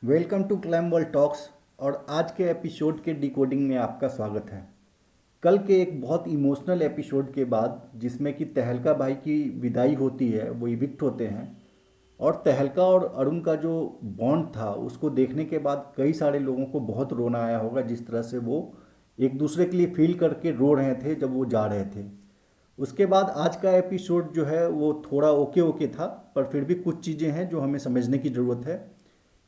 Welcome to clime world talks. और आज के एपिसोड के डिकोडिंग में आपका स्वागत है। कल के एक बहुत इमोशनल एपिसोड के बाद जिसमें कि तहलका भाई की विदाई होती है, वो इविक्ट होते हैं। और तहलका और अरुण का जो बॉन्ड था उसको देखने के बाद कई सारे लोगों को बहुत रोना आया होगा, जिस तरह से वो एक दूसरे के लिए फील करके रो रहे थे जब वो जा रहे थे। उसके बाद आज का एपिसोड जो है वो थोड़ा ओके ओके था, पर फिर भी कुछ चीज़ें हैं जो हमें समझने की ज़रूरत है।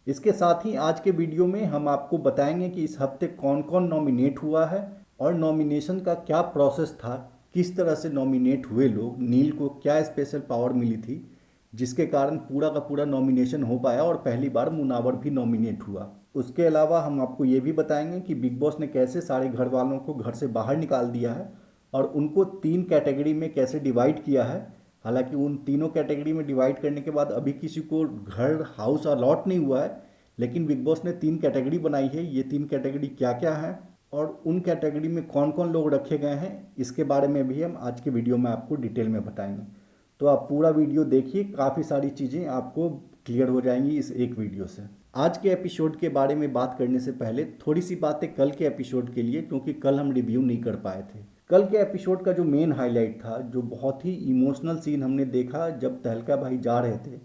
इसके साथ ही आज के वीडियो में हम आपको बताएंगे कि इस हफ्ते कौन कौन नॉमिनेट हुआ है और नॉमिनेशन का क्या प्रोसेस था, किस तरह से नॉमिनेट हुए लोग, नील को क्या स्पेशल पावर मिली थी जिसके कारण पूरा का पूरा नॉमिनेशन हो पाया और पहली बार मुनावर भी नॉमिनेट हुआ। उसके अलावा हम आपको ये भी बताएंगे कि बिग बॉस ने कैसे सारे घर वालों को घर से बाहर निकाल दिया है और उनको 3 कैटेगरी में कैसे डिवाइड किया है। हालांकि उन तीनों कैटेगरी में डिवाइड करने के बाद अभी किसी को घर हाउस अलॉट नहीं हुआ है, लेकिन बिग बॉस ने 3 कैटेगरी बनाई है। ये 3 कैटेगरी क्या क्या है और उन कैटेगरी में कौन कौन लोग रखे गए हैं, इसके बारे में भी हम आज के वीडियो में आपको डिटेल में बताएंगे। तो आप पूरा वीडियो देखिए, काफ़ी सारी चीज़ें आपको क्लियर हो जाएंगी इस एक वीडियो से। आज के एपिसोड के बारे में बात करने से पहले थोड़ी सी बातें कल के एपिसोड के लिए, क्योंकि कल हम रिव्यू नहीं कर पाए थे। कल के एपिसोड का जो मेन हाईलाइट था, जो बहुत ही इमोशनल सीन हमने देखा जब तहलका भाई जा रहे थे,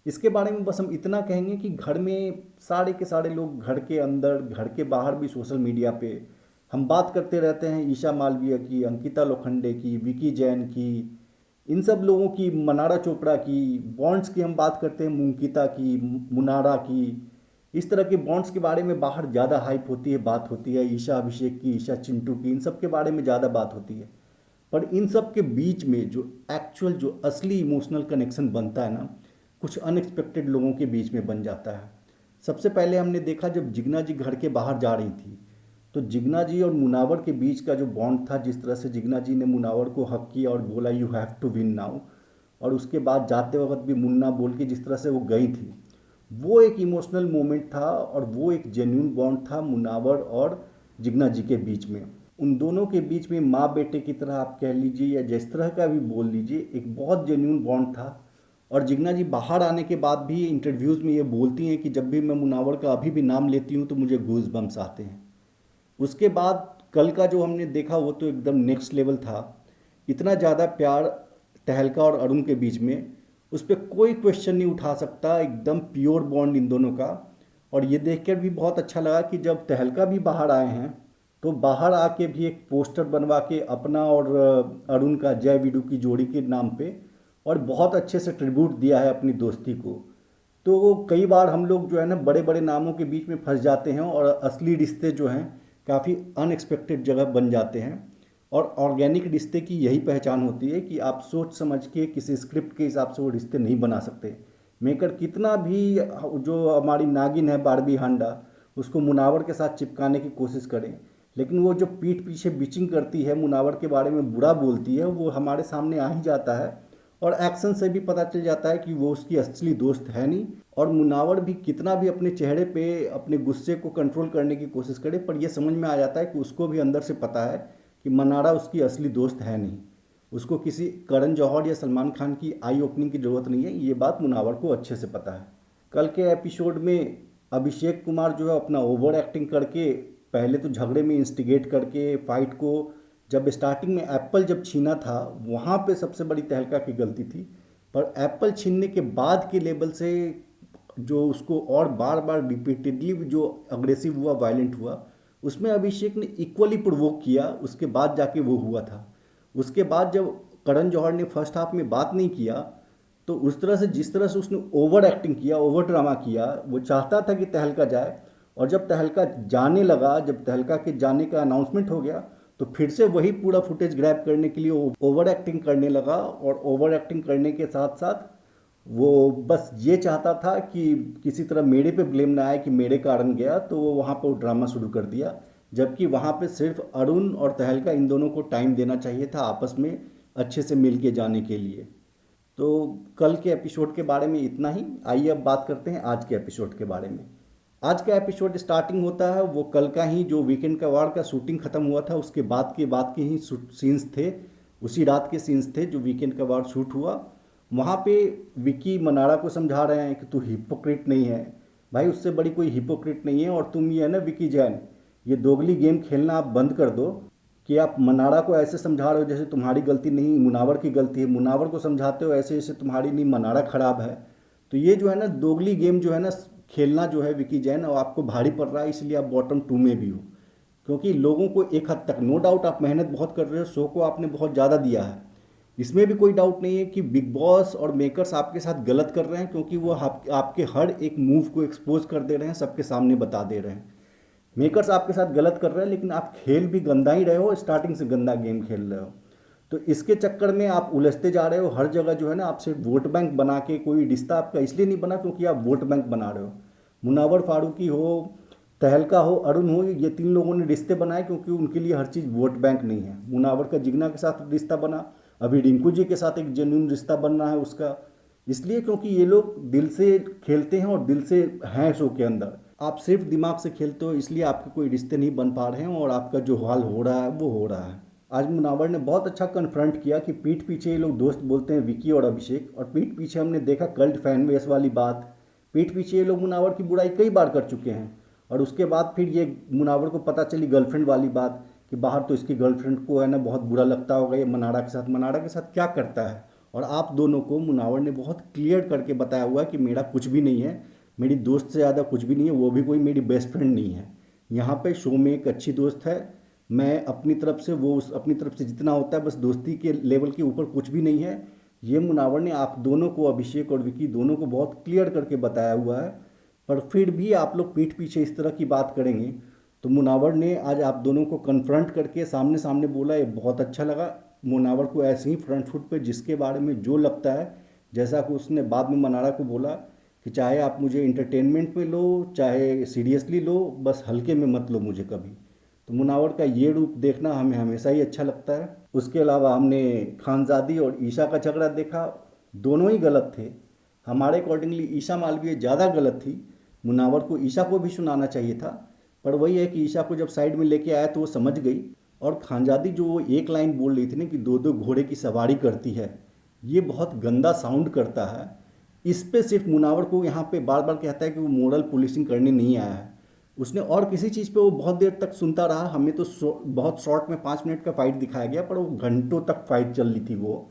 इसके बारे में बस हम इतना कहेंगे कि घर में सारे के सारे लोग, घर के अंदर घर के बाहर भी, सोशल मीडिया पे हम बात करते रहते हैं ईशा मालवीय की, अंकिता लोखंडे की, विकी जैन की, इन सब लोगों की, मनारा चोपड़ा की, बॉन्ड्स की हम बात करते हैं, मुंकिता की, मुनारा की। इस तरह के बॉन्ड्स के बारे में बाहर ज़्यादा हाइप होती है, बात होती है। ईशा अभिषेक की, ईशा चिंटू की, इन सब के बारे में ज़्यादा बात होती है। पर इन सब के बीच में जो एक्चुअल, जो असली इमोशनल कनेक्शन बनता है ना, कुछ अनएक्सपेक्टेड लोगों के बीच में बन जाता है। सबसे पहले हमने देखा जब जिग्ना जी घर के बाहर जा रही थी, तो जिग्ना जी और मुनावर के बीच का जो बॉन्ड था, जिस तरह से जिग्ना जी ने मुनावर को हक किया और बोला you have to win now, और उसके बाद जाते वक्त भी मुन्ना बोल के जिस तरह से वो गई थी, वो एक इमोशनल मोमेंट था और वो एक जेन्यून बॉन्ड था मुनावर और जिग्ना जी के बीच में। उन दोनों के बीच में माँ बेटे की तरह आप कह लीजिए या जिस तरह का भी बोल लीजिए, एक बहुत जेन्यून बॉन्ड था। और जिग्ना जी बाहर आने के बाद भी इंटरव्यूज़ में ये बोलती हैं कि जब भी मैं मुनावर का अभी भी नाम लेती हूँ तो मुझे गूज बम्स आते हैं। उसके बाद कल का जो हमने देखा वो तो एकदम नेक्स्ट लेवल था। इतना ज़्यादा प्यार तहलका और अरुण के बीच में, उस पर कोई क्वेश्चन नहीं उठा सकता, एकदम प्योर बॉन्ड इन दोनों का। और ये देख कर भी बहुत अच्छा लगा कि जब तहलका भी बाहर आए हैं तो बाहर आके भी एक पोस्टर बनवा के अपना और अरुण का, जय वीडू की जोड़ी के नाम पे, और बहुत अच्छे से ट्रिब्यूट दिया है अपनी दोस्ती को। तो कई बार हम लोग जो है ना बड़े बड़े नामों के बीच में फंस जाते हैं और असली रिश्ते जो हैं काफ़ी अनएक्सपेक्टेड जगह बन जाते हैं। और ऑर्गेनिक रिश्ते की यही पहचान होती है कि आप सोच समझ के किसी स्क्रिप्ट के हिसाब से वो रिश्ते नहीं बना सकते। मेकर कितना भी जो हमारी नागिन है बारबी हांडा, उसको मुनावर के साथ चिपकाने की कोशिश करें, लेकिन वो जो पीठ पीछे बिचिंग करती है, मुनावर के बारे में बुरा बोलती है, वो हमारे सामने आ ही जाता है। और एक्शन से भी पता चल जाता है कि वो उसकी असली दोस्त है नहीं। और मुनावर भी कितना भी अपने चेहरे पे अपने गुस्से को कंट्रोल करने की कोशिश करे, पर यह समझ में आ जाता है कि उसको भी अंदर से पता है कि मनारा उसकी असली दोस्त है नहीं। उसको किसी करण जौहर या सलमान खान की आई ओपनिंग की ज़रूरत नहीं है, ये बात मुनावर को अच्छे से पता है। कल के एपिसोड में अभिषेक कुमार जो है अपना ओवर एक्टिंग करके, पहले तो झगड़े में इंस्टिगेट करके फाइट को, जब स्टार्टिंग में एप्पल जब छीना था वहाँ पे सबसे बड़ी तहलका की गलती थी। पर एप्पल छीनने के बाद के लेवल से जो उसको और बार बार रिपीटेडली जो अग्रेसिव हुआ, वायलेंट हुआ, उसमें अभिषेक ने इक्वली प्रोवोक किया, उसके बाद जाके वो हुआ था। उसके बाद जब करण जौहर ने फर्स्ट हाफ में बात नहीं किया, तो उस तरह से जिस तरह से उसने ओवर एक्टिंग किया, ओवर ड्रामा किया, वो चाहता था कि तहलका जाए। और जब तहलका जाने लगा, जब तहलका के जाने का अनाउंसमेंट हो गया, तो फिर से वही पूरा फुटेज ग्रैब करने के लिए ओवर एक्टिंग करने लगा। और ओवर एक्टिंग करने के साथ साथ वो बस ये चाहता था कि किसी तरह मेरे पे ब्लेम ना आए कि मेरे कारण गया, तो वो वहाँ पर ड्रामा शुरू कर दिया। जबकि वहाँ पे सिर्फ अरुण और तहलका, इन दोनों को टाइम देना चाहिए था आपस में अच्छे से मिल के जाने के लिए। तो कल के एपिसोड के बारे में इतना ही। आइए अब बात करते हैं आज के एपिसोड के बारे में। आज का एपिसोड स्टार्टिंग होता है, वो कल का ही जो वीकेंड का वार का शूटिंग खत्म हुआ था उसके बाद के ही सीन्स थे, उसी रात के सीन्स थे जो वीकेंड का वार शूट हुआ। वहाँ पे विकी मनारा को समझा रहे हैं कि तू हिपोक्रेट नहीं है, भाई उससे बड़ी कोई हिपोक्रेट नहीं है। और तुम ये है ना विकी जैन, ये दोगली गेम खेलना आप बंद कर दो कि आप मनाड़ा को ऐसे समझा रहे हो जैसे तुम्हारी गलती नहीं मुनावर की गलती है, मुनावर को समझाते हो ऐसे जैसे तुम्हारी नहीं मनाड़ा खराब है। तो ये जो है ना दोगली गेम जो है ना खेलना जो है विकी जैन, और आपको भारी पड़ रहा है, इसलिए आप बॉटम टू में भी हो। क्योंकि लोगों को एक हद तक नो डाउट आप मेहनत बहुत कर रहे हो, शो को आपने बहुत ज़्यादा दिया है, इसमें भी कोई डाउट नहीं है कि बिग बॉस और मेकर्स आपके साथ गलत कर रहे हैं, क्योंकि वो आपके हर एक मूव को एक्सपोज कर दे रहे हैं, सबके सामने बता दे रहे हैं। मेकर्स आपके साथ गलत कर रहे हैं, लेकिन आप खेल भी गंदा ही रहे हो, स्टार्टिंग से गंदा गेम खेल रहे हो। तो इसके चक्कर में आप उलझते जा रहे हो हर जगह जो है ना, आप सिर्फ वोट बैंक बना के, कोई रिश्ता आपका इसलिए नहीं बना क्योंकि आप वोट बैंक बना रहे हो। मुनावर फारूकी हो, तहलका हो, अरुण हो, ये तीन लोगों ने रिश्ते बनाए क्योंकि उनके लिए हर चीज़ वोट बैंक नहीं है। मुनावर का जिगना के साथ रिश्ता बना, अभी रिंकू जी के साथ एक जेन्यून रिश्ता बन रहा है उसका, इसलिए क्योंकि ये लोग दिल से खेलते हैं और दिल से हैं शो के अंदर। आप सिर्फ दिमाग से खेलते हो, इसलिए आपके कोई रिश्ते नहीं बन पा रहे हैं और आपका जो हाल हो रहा है वो हो रहा है। आज मुनावर ने बहुत अच्छा कन्फ्रंट किया कि पीठ पीछे ये लोग दोस्त बोलते हैं विकी और अभिषेक, और पीठ पीछे हमने देखा कल्ट फैन बेस वाली बात। पीठ पीछे ये लोग मुनावर की बुराई कई बार कर चुके हैं, और उसके बाद फिर ये मुनावर को पता चली गर्लफ्रेंड वाली बात कि बाहर तो इसकी गर्लफ्रेंड को है ना बहुत बुरा लगता होगा ये मनाड़ा के साथ क्या करता है। और आप दोनों को मुनावर ने बहुत क्लियर करके बताया हुआ है कि मेरा कुछ भी नहीं है, मेरी दोस्त से ज़्यादा कुछ भी नहीं है, वो भी कोई मेरी बेस्ट फ्रेंड नहीं है। यहाँ पे शो में एक अच्छी दोस्त है, मैं अपनी तरफ से, वो उस अपनी तरफ से जितना होता है बस दोस्ती के लेवल के ऊपर कुछ भी नहीं है। ये मुनावर ने आप दोनों को, अभिषेक और विकी दोनों को बहुत क्लियर करके बताया हुआ है। पर फिर भी आप लोग पीठ पीछे इस तरह की बात करेंगे। तो मुनावर ने आज आप दोनों को कन्फ्रंट करके सामने सामने बोला, ये बहुत अच्छा लगा। मुनावर को ऐसे ही फ्रंट फुट पे जिसके बारे में जो लगता है, जैसा कि उसने बाद में मनाड़ा को बोला कि चाहे आप मुझे इंटरटेनमेंट में लो चाहे सीरियसली लो, बस हल्के में मत लो मुझे कभी। तो मुनावर का ये रूप देखना हमें हमेशा ही अच्छा लगता है। उसके अलावा हमने खानजादी और ईशा का झगड़ा देखा, दोनों ही गलत थे। हमारे अकॉर्डिंगली ईशा मालवीय ज़्यादा गलत थी, मुनावर को ईशा को भी सुनाना चाहिए था। पर वही है कि ईशा को जब साइड में लेके आया तो वो समझ गई। और खानजादी जो वो एक लाइन बोल रही थी ना कि दो दो घोड़े की सवारी करती है, ये बहुत गंदा साउंड करता है। इस पे सिर्फ मुनावर को यहाँ पे बार बार कहता है कि वो मोरल पुलिसिंग करने नहीं आया है। उसने और किसी चीज़ पे वो बहुत देर तक सुनता रहा, हमें तो बहुत शॉर्ट में 5 मिनट का फाइट दिखाया गया, पर वो घंटों तक फाइट चल रही थी वो।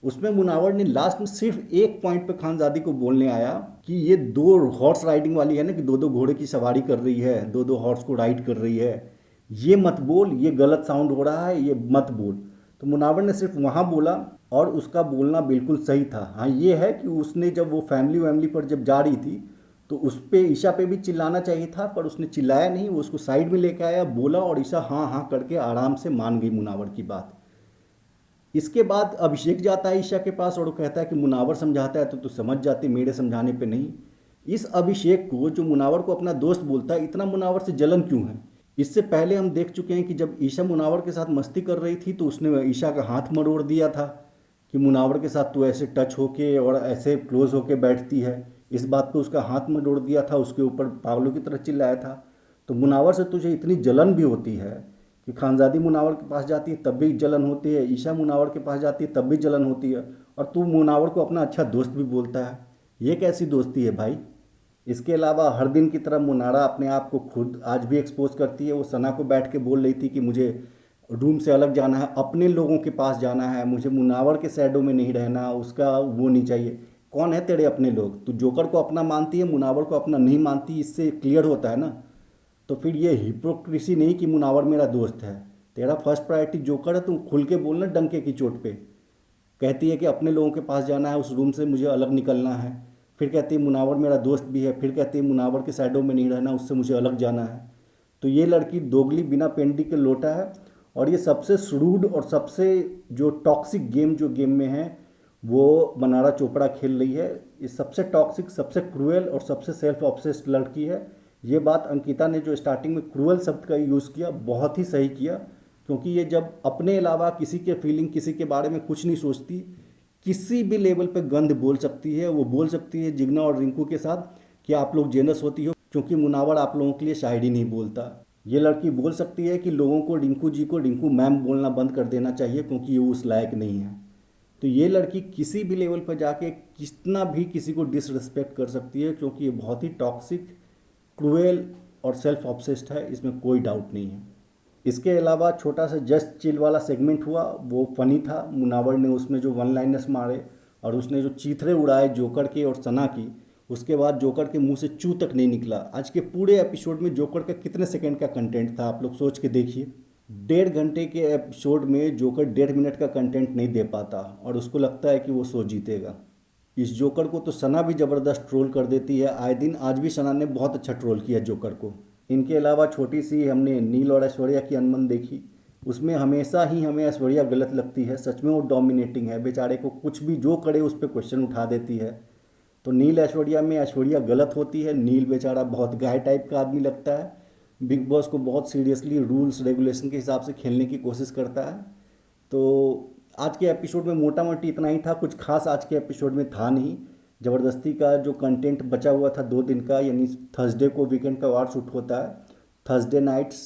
उसमें मुनावर ने लास्ट में सिर्फ एक पॉइंट पे खानजादी को बोलने आया कि ये दो हॉर्स राइडिंग वाली है ना, कि दो दो घोड़े की सवारी कर रही है, दो दो हॉर्स को राइड कर रही है, ये मत बोल, ये गलत साउंड हो रहा है, ये मत बोल। तो मुनावर ने सिर्फ वहाँ बोला, और उसका बोलना बिल्कुल सही था। हाँ ये है कि उसने जब वो फैमिली वैमिली पर जब जा रही थी तो उस पे ईशा पे भी चिल्लाना चाहिए था, पर उसने चिल्लाया नहीं, वो उसको साइड में लेके आया, बोला, और ईशा हाँ हाँ करके आराम से मान गई मुनावर की बात। इसके बाद अभिषेक जाता है ईशा के पास और वो कहता है कि मुनावर समझाता है तो तू समझ जाती, मेरे समझाने पे नहीं। इस अभिषेक को जो मुनावर को अपना दोस्त बोलता है, इतना मुनावर से जलन क्यों है? इससे पहले हम देख चुके हैं कि जब ईशा मुनावर के साथ मस्ती कर रही थी तो उसने ईशा का हाथ मरोड़ दिया था कि मुनावर के साथ तू ऐसे टच होके और ऐसे क्लोज होके बैठती है। इस बात पे उसका हाथ मरोड़ दिया था, उसके ऊपर पागलों की तरह चिल्लाया था। तो मुनावर से तुझे इतनी जलन भी होती है कि खानजादी मुनावर के पास जाती है तब भी जलन होती है, ईशा मुनावर के पास जाती है तब भी जलन होती है, और तू मुनावर को अपना अच्छा दोस्त भी बोलता है। ये कैसी दोस्ती है भाई? इसके अलावा हर दिन की तरह मुनारा अपने आप को खुद आज भी एक्सपोज करती है। वो सना को बैठ के बोल रही थी कि मुझे रूम से अलग जाना है, अपने लोगों के पास जाना है, मुझे मुनावर के शैडो में नहीं रहना, उसका वो नहीं चाहिए। कौन है तेरे अपने लोग? तू जोकर को अपना मानती है, मुनावर को अपना नहीं मानती, इससे क्लियर होता है ना। तो फिर ये हिपोक्रेसी नहीं कि मुनावर मेरा दोस्त है। तेरा फर्स्ट प्रायोरिटी जोकर है, तुम खुल के बोलना डंके की चोट पे। कहती है कि अपने लोगों के पास जाना है, उस रूम से मुझे अलग निकलना है। फिर कहती है मुनावर मेरा दोस्त भी है, फिर कहती है मुनावर के साइडों में नहीं रहना, उससे मुझे अलग जाना है। तो ये लड़की दोगली बिना पेंडी के लोटा है। और ये सबसे श्रूड और सबसे जो टॉक्सिक गेम जो गेम में है वो मनारा चोपड़ा खेल रही है। ये सबसे टॉक्सिक, सबसे क्रूएल और सबसे सेल्फ ऑब्सेस्ड लड़की है। ये बात अंकिता ने जो स्टार्टिंग में क्रूएल शब्द का यूज़ किया, बहुत ही सही किया। क्योंकि ये जब अपने अलावा किसी के फीलिंग, किसी के बारे में कुछ नहीं सोचती, किसी भी लेवल पे गंद बोल सकती है। वो बोल सकती है जिग्ना और रिंकू के साथ कि आप लोग जेनस होती हो क्योंकि मुनावर आप लोगों के लिए शायरी नहीं बोलता। ये लड़की बोल सकती है कि लोगों को रिंकू जी को रिंकू मैम बोलना बंद कर देना चाहिए क्योंकि ये उस लायक नहीं है। तो ये लड़की किसी भी लेवल पर जाके कितना भी किसी को डिसरिस्पेक्ट कर सकती है, क्योंकि ये बहुत ही टॉक्सिक क्रूएल और सेल्फ ऑब्सेस्ड है, इसमें कोई डाउट नहीं है। इसके अलावा छोटा सा जस्ट चिल वाला सेगमेंट हुआ, वो फनी था। मुनावर ने उसमें जो वन लाइनर्स मारे और उसने जो चीथड़े उड़ाए जोकर के और सना की, उसके बाद जोकर के मुंह से चू तक नहीं निकला। आज के पूरे एपिसोड में जोकर का कितने सेकंड का कंटेंट था, आप लोग सोच के देखिए। 1.5 घंटे के एपिसोड में जोकर 1.5 मिनट का कंटेंट नहीं दे पाता और उसको लगता है कि वो शो जीतेगा। इस जोकर को तो सना भी ज़बरदस्त ट्रोल कर देती है आए दिन। आज भी सना ने बहुत अच्छा ट्रोल किया जोकर को। इनके अलावा छोटी सी हमने नील और ऐश्वर्या की अनबन देखी। उसमें हमेशा ही हमें ऐश्वर्या गलत लगती है, सच में वो डोमिनेटिंग है। बेचारे को कुछ भी जो करे उस पर क्वेश्चन उठा देती है। तो नील ऐश्वर्या में ऐश्वर्या गलत होती है। नील बेचारा बहुत गाय टाइप का आदमी लगता है, बिग बॉस को बहुत सीरियसली रूल्स रेगुलेशन के हिसाब से खेलने की कोशिश करता है। तो आज के एपिसोड में मोटा मोटी इतना ही था, कुछ खास आज के एपिसोड में था नहीं। ज़बरदस्ती का जो कंटेंट बचा हुआ था 2 दिन का, यानी थर्सडे को वीकेंड का वार शूट होता है, थर्सडे नाइट्स,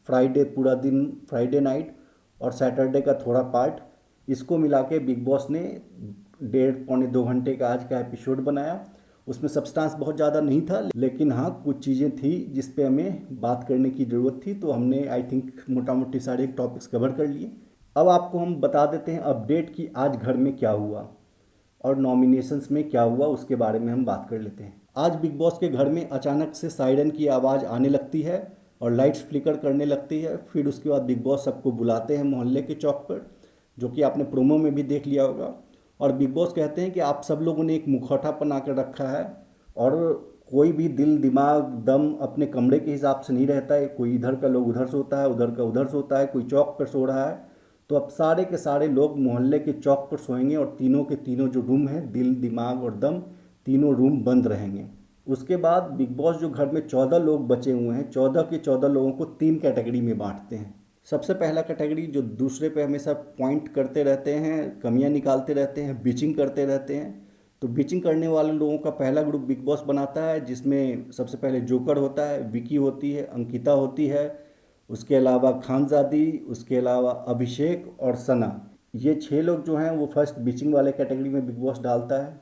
फ्राइडे पूरा दिन फ्राइडे नाइट और सैटरडे का थोड़ा पार्ट, इसको मिला के बिग बॉस ने 1.5 पौने 2 घंटे का आज का एपिसोड बनाया। उसमें सब्सटेंस बहुत ज़्यादा नहीं था, लेकिन हाँ कुछ चीज़ें थी जिस पे हमें बात करने की ज़रूरत थी। तो हमने आई थिंक मोटा मोटी सारे टॉपिक्स कवर कर लिए। अब आपको हम बता देते हैं अपडेट कि आज घर में क्या हुआ और नॉमिनेशंस में क्या हुआ, उसके बारे में हम बात कर लेते हैं। आज बिग बॉस के घर में अचानक से सायरन की आवाज़ आने लगती है और लाइट्स फ्लिकर करने लगती है। फिर उसके बाद बिग बॉस सबको बुलाते हैं मोहल्ले के चौक पर, जो कि आपने प्रोमो में भी देख लिया होगा। और बिग बॉस कहते हैं कि आप सब लोगों ने एक मुखौटा बना कर रखा है और कोई भी दिल दिमाग दम अपने कमरे के हिसाब से नहीं रहता है। कोई इधर का लोग उधर सोता है, उधर का उधर सोता है, कोई चौक पर सो रहा है। तो अब सारे के सारे लोग मोहल्ले के चौक पर सोएंगे और तीनों के तीनों जो रूम हैं, दिल दिमाग और दम, तीनों रूम बंद रहेंगे। उसके बाद बिग बॉस जो घर में 14 लोग बचे हुए हैं, 14 के 14 लोगों को 3 कैटेगरी में बांटते हैं। सबसे पहला कैटेगरी जो दूसरे पे हमेशा पॉइंट करते रहते हैं, कमियां निकालते रहते हैं, बिचिंग करते रहते हैं। तो बिचिंग करने वाले लोगों का पहला ग्रुप बिग बॉस बनाता है, जिसमें सबसे पहले जोकर होता है, विकी होती है, अंकिता होती है, उसके अलावा खानजादी, उसके अलावा अभिषेक और सना। ये 6 लोग जो हैं वो फर्स्ट बिचिंग वाले कैटेगरी में बिग बॉस डालता है।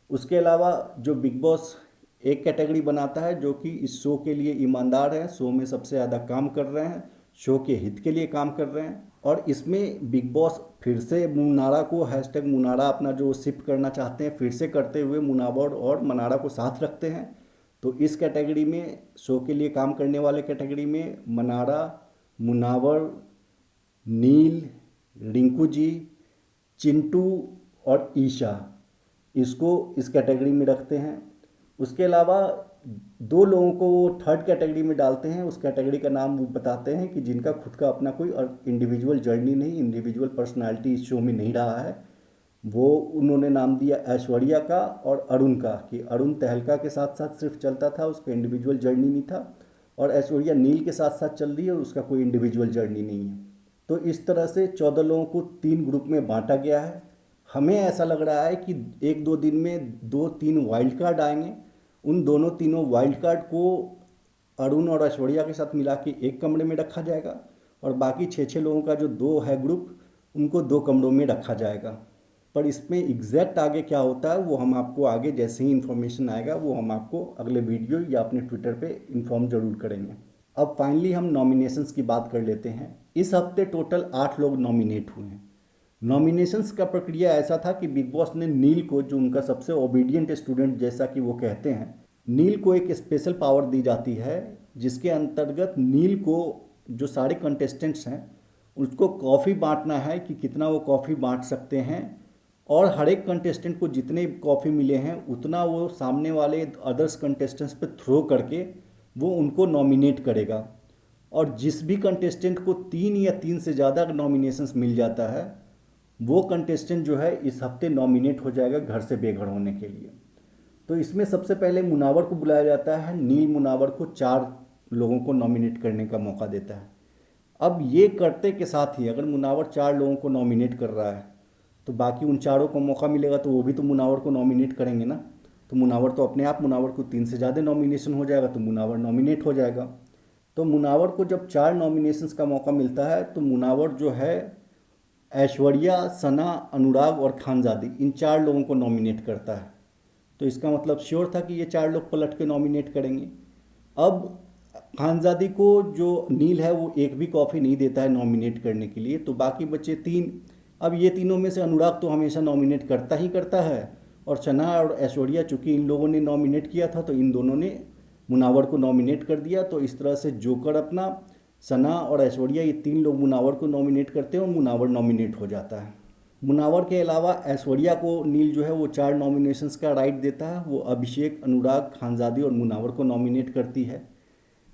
उसके अलावा जो बिग बॉस एक कैटेगरी बनाता है जो कि इस शो के लिए ईमानदार है, शो में सबसे ज़्यादा काम कर रहे हैं, शो के हित के लिए काम कर रहे हैं। और इसमें बिग बॉस फिर से मुनारा को हैशटैग मुनारा अपना जो शिफ्ट करना चाहते हैं फिर से करते हुए मुनावर और मनारा को साथ रखते हैं। तो इस कैटेगरी में, शो के लिए काम करने वाले कैटेगरी में, मनारा, मुनावर, नील, रिंकू जी, चिंटू और ईशा, इसको इस कैटेगरी में रखते हैं। उसके अलावा 2 लोगों को वो थर्ड कैटेगरी में डालते हैं। उस कैटेगरी का नाम वो बताते हैं कि जिनका खुद का अपना कोई इंडिविजुअल जर्नी नहीं, इंडिविजुअल पर्सनालिटी इस शो में नहीं रहा है। वो उन्होंने नाम दिया ऐश्वर्या का और अरुण का, कि अरुण तहलका के साथ साथ सिर्फ चलता था, उसका इंडिविजुअल जर्नी नहीं था, और ऐश्वर्या नील के साथ साथ चल रही है और उसका कोई इंडिविजुअल जर्नी नहीं है। तो इस तरह से 14 लोगों को 3 ग्रुप में बांटा गया है। हमें ऐसा लग रहा है कि 1-2 दिन में 2-3 वाइल्ड कार्ड आएंगे। उन दोनों तीनों वाइल्ड कार्ड को अरुण और ऐश्वर्या के साथ मिला के एक कमरे में रखा जाएगा और बाकी 6-6 लोगों का जो 2 है ग्रुप, उनको 2 कमरों में रखा जाएगा। पर इसमें एग्जैक्ट आगे क्या होता है वो हम आपको आगे जैसे ही इन्फॉर्मेशन आएगा वो हम आपको अगले वीडियो या अपने ट्विटर पे इन्फॉर्म जरूर करेंगे। अब फाइनली हम नॉमिनेशंस की बात कर लेते हैं। इस हफ्ते टोटल 8 लोग नॉमिनेट हुए हैं। नॉमिनेशंस का प्रक्रिया ऐसा था कि बिग बॉस ने नील को, जो उनका सबसे ओबीडियंट स्टूडेंट जैसा कि वो कहते हैं, नील को एक स्पेशल पावर दी जाती है जिसके अंतर्गत नील को जो सारे कंटेस्टेंट्स हैं उसको कॉफ़ी बांटना है कि कितना वो कॉफ़ी बांट सकते हैं, और हर एक कंटेस्टेंट को जितने कॉफ़ी मिले हैं उतना वो सामने वाले अदर्स कंटेस्टेंट्स पे थ्रो करके वो उनको नॉमिनेट करेगा। और जिस भी कंटेस्टेंट को 3 या 3 से ज़्यादा नॉमिनेशंस मिल जाता है वो कंटेस्टेंट जो है इस हफ्ते नॉमिनेट हो जाएगा घर से बेघर होने के लिए। तो इसमें सबसे पहले मुनावर को बुलाया जाता है। नील मुनावर को 4 लोगों को नॉमिनेट करने का मौका देता है। अब ये करते के साथ ही अगर मुनावर 4 लोगों को नॉमिनेट कर रहा है तो बाकी उन चारों को मौका मिलेगा तो वो भी तो मुनावर को नॉमिनेट करेंगे ना। तो मुनावर तो अपने आप, मुनावर को 3 से ज़्यादा नॉमिनेशन हो जाएगा तो मुनावर नॉमिनेट हो जाएगा। तो मुनावर को जब 4 नॉमिनेशंस का मौका मिलता है तो मुनावर जो है ऐश्वर्या, सना, अनुराग और खानजादी, इन 4 लोगों को नॉमिनेट करता है। तो इसका मतलब श्योर था कि ये 4 लोग पलट के नॉमिनेट करेंगे। अब खानजादी को जो नील है वो एक भी कॉफ़ी नहीं देता है नॉमिनेट करने के लिए, तो बाकी बचे तीन। अब ये तीनों में से अनुराग तो हमेशा नॉमिनेट करता ही करता है, और सना और ऐश्वर्या चूंकि इन लोगों ने नॉमिनेट किया था तो इन दोनों ने मुनावर को नॉमिनेट कर दिया। तो इस तरह से जोकर अपना, सना और ऐश्वर्या ये तीन लोग मुनावर को नॉमिनेट करते हैं और मुनावर नॉमिनेट हो जाता है। मुनावर के अलावा ऐश्वर्या को नील जो है वो 4 नॉमिनेशंस का राइट देता है। वो अभिषेक, अनुराग, खानजादी और मुनावर को नॉमिनेट करती है।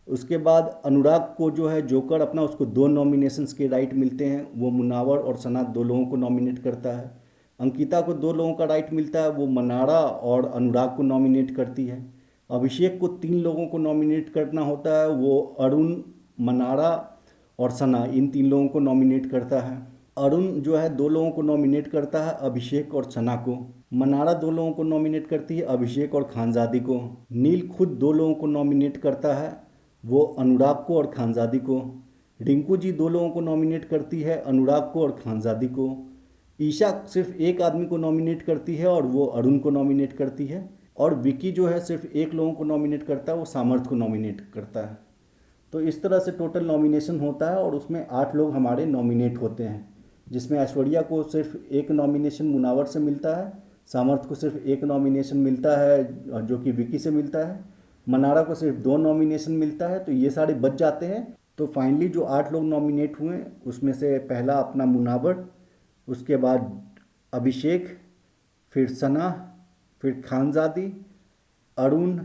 उसके बाद अनुराग को जो है जोकर अपना, उसको 2 नॉमिनेशंस के राइट मिलते हैं। वो मुनावर और सना 2 लोगों को नॉमिनेट करता है। अंकिता को 2 लोगों का राइट मिलता है, वो मनारा और अनुराग को नॉमिनेट करती है। अभिषेक को 3 लोगों को नॉमिनेट करना होता है, वो अरुण, मनारा और सना, इन 3 लोगों को नॉमिनेट करता है। अरुण जो है 2 लोगों को नॉमिनेट करता है, अभिषेक और सना को। मनारा 2 लोगों को नॉमिनेट करती है, अभिषेक और खानजादी को। नील खुद 2 लोगों को नॉमिनेट करता है, वो अनुराग को और खानजादी को। रिंकू जी 2 लोगों को नॉमिनेट करती है, अनुराग को और खानजादी को। ईशा सिर्फ एक आदमी को नॉमिनेट करती है और वो अरुण को नॉमिनेट करती है। और विकी जो है सिर्फ एक लोगों को नॉमिनेट करता है, वो सामर्थ को नॉमिनेट करता है। तो इस तरह से टोटल नॉमिनेशन होता है और उसमें 8 लोग हमारे नॉमिनेट होते हैं, जिसमें ऐश्वर्या को सिर्फ एक नॉमिनेशन मुनावर से मिलता है, सामर्थ को सिर्फ एक नॉमिनेशन मिलता है जो कि विकी से मिलता है, मनारा को सिर्फ 2 नॉमिनेशन मिलता है। तो ये सारे बच जाते हैं। तो फाइनली जो 8 लोग नॉमिनेट हुए उसमें से पहला अपना मुनावर, उसके बाद अभिषेक, फिर सना, फिर खानजादी, अरुण,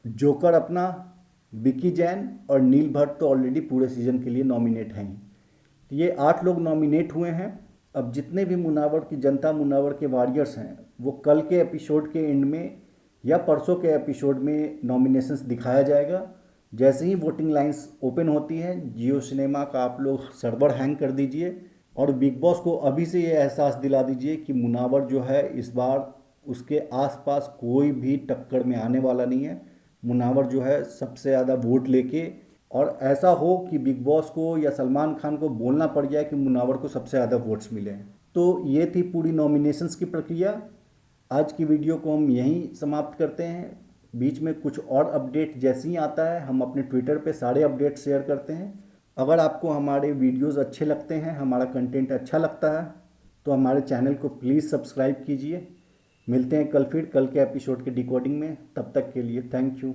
जोकर अपना, विकी जैन और नील भट्ट तो ऑलरेडी पूरे सीजन के लिए नॉमिनेट हैं। तो ये 8 लोग नॉमिनेट हुए हैं। अब जितने भी मुनावर की जनता, मुनावर के वॉरियर्स हैं, वो कल के एपिसोड के एंड में या परसों के एपिसोड में नॉमिनेशंस दिखाया जाएगा। जैसे ही वोटिंग लाइंस ओपन होती हैं, जियो सिनेमा का आप लोग सर्वर हैंग कर दीजिए और बिग बॉस को अभी से ये एहसास दिला दीजिए कि मुनावर जो है इस बार उसके आसपास कोई भी टक्कर में आने वाला नहीं है। मुनावर जो है सबसे ज़्यादा वोट लेके, और ऐसा हो कि बिग बॉस को या सलमान खान को बोलना पड़ जाए कि मुनावर को सबसे ज़्यादा वोट्स मिले। तो ये थी पूरी नॉमिनेशंस की प्रक्रिया। आज की वीडियो को हम यहीं समाप्त करते हैं। बीच में कुछ और अपडेट जैसे ही आता है हम अपने ट्विटर पे सारे अपडेट शेयर करते हैं। अगर आपको हमारे वीडियोस अच्छे लगते हैं, हमारा कंटेंट अच्छा लगता है, तो हमारे चैनल को प्लीज़ सब्सक्राइब कीजिए। मिलते हैं कल फिर कल के एपिसोड के डिकोडिंग में। तब तक के लिए थैंक यू।